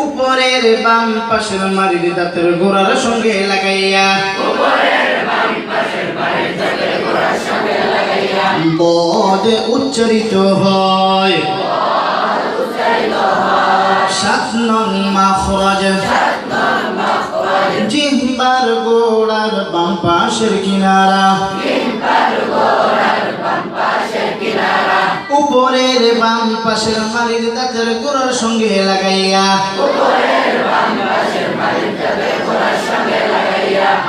উপরের বাম পাশের মাড়ির দাঁতের গোড়ার সঙ্গে লাগাইয়া বদ উচ্চারিত হয় 7 নং মাখরাজ জিহ্বার গোড়ার বাম পাশের কিনারা উপরের বাম পাশের মাড়ির দাঁতের গোড়ার সঙ্গে লাগাইয়া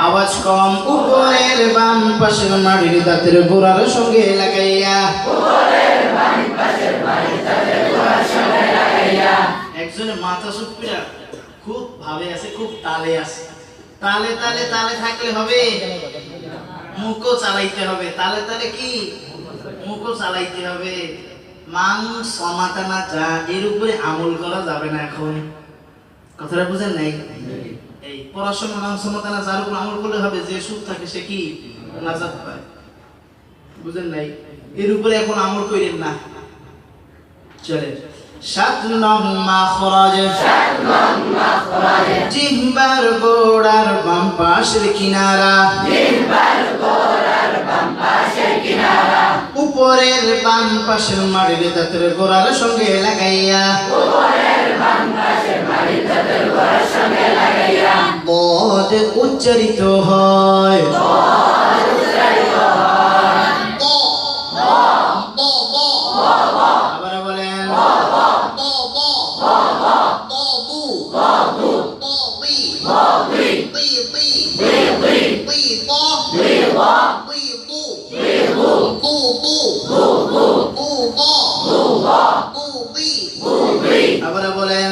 আওয়াজ কম উপরের বাম পাশের মাড়ির দাঁতের গোড়ার সঙ্গে লাগাইয়া একজনের মাথা সুপিরা খুব ভাবে আছে, খুব তালে আছে। তালে তালে তালে থাকলে হবে, মুখও চালাইতে হবে। তালে তালে কি মুখও চালাইতে হবে। মাং সমাতানা যা এর উপরে আমল করা যাবে না। এখন কথাটা বুঝেন নাই? এই পড়াশোনা মাং সমাতানা যার উপর আমল করলে হবে, যে সুদ থাকে সে কি নাজাত পায়। বুঝেন নাই? এর উপরে এখন আমল করেন না। চলে 7 নং মাখরাজ জিহ্বার গোড়ার বাম পাশের কিনারা উপরের বাম পাশের মাড়ির দাঁতের গোড়ার সঙ্গে লাগাইয়া বদ উচ্চারিত হয়। আবার বলেন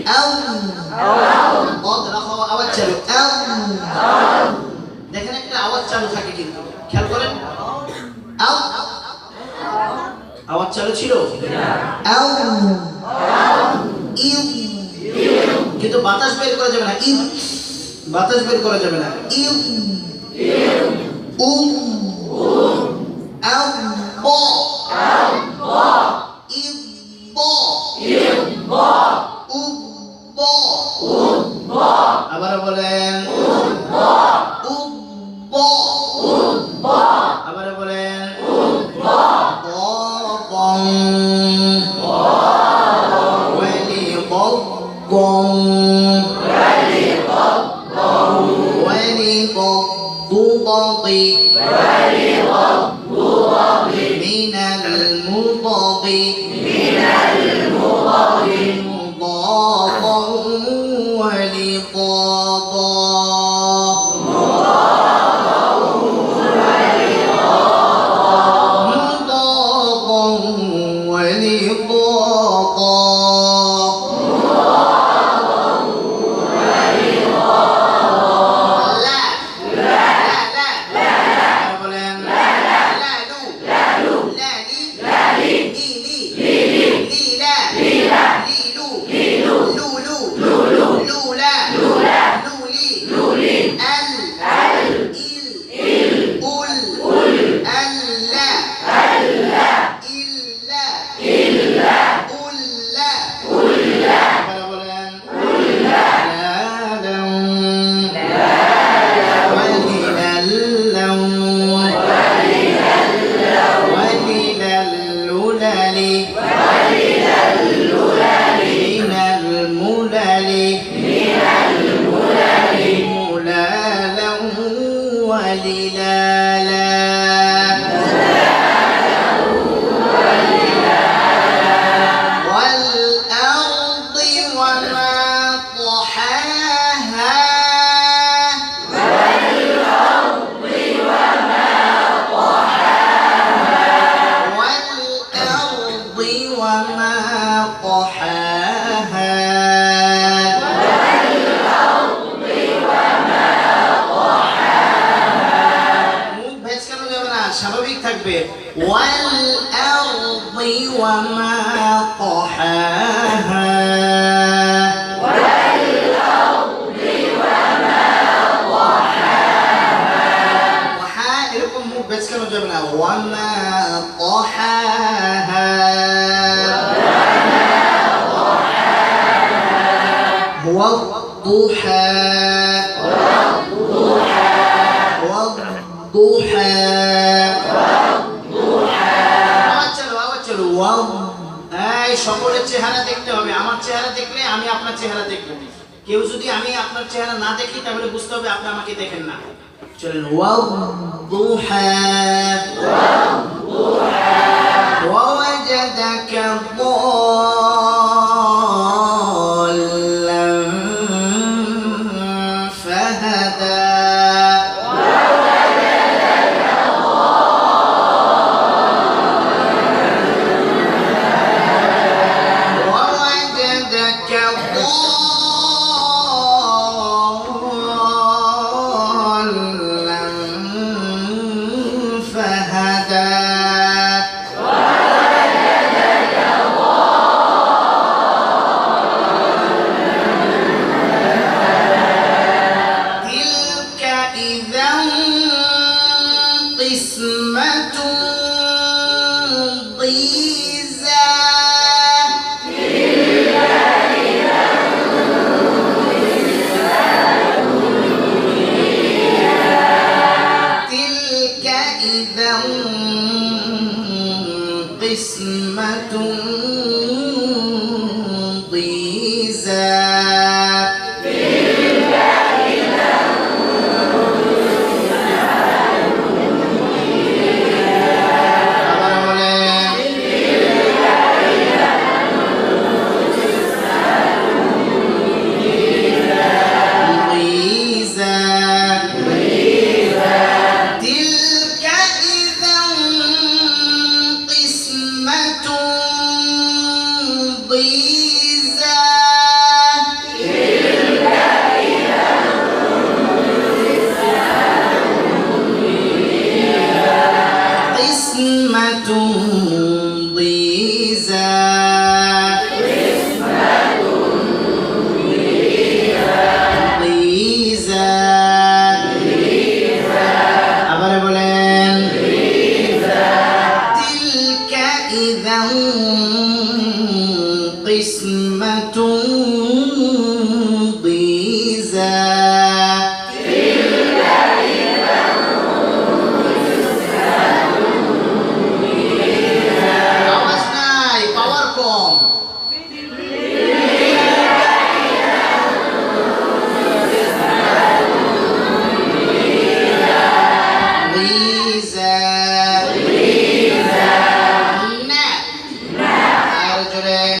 আবার বলেন আওয়াজ চালু। দেখেন একটা আওয়াজ চালু থাকে, কিন্তু খেয়াল করেন আওয়াজ চালু ছিল, কিন্তু বাতাস বের করা যাবে না। বাতাস বের করা যাবে না। আবার বলেন আবার বলেন স্বাভাবিক থাকবে। ওয়াল আরদি ওয়া মা তাহাহা ওয়াল আরদি ওয়া মা তাহাহা ওয়া এরকম মুখ বেচকানো যাবে না। ওয়া মা তাহাহা والضحى والضحى আওয়াজ চলো এই সকলের চেহারা দেখতে হবে। আমার চেহারা দেখলে আমি আপনার চেহারা দেখব। কেউ যদি আমি আপনার চেহারা না দেখি তাহলে বুঝতে হবে আপনি আমাকে দেখেন না। চলেন والضحى ووجدك ضالا فهدى ووجدك ضالا فهدى تلك إذا قسمة ضيزى تلك إذا قسمة ضيزى تلك إذا قسمة ضيزى قسمة ضيزى ضيزى আবার বলেন تلك إذا قسمة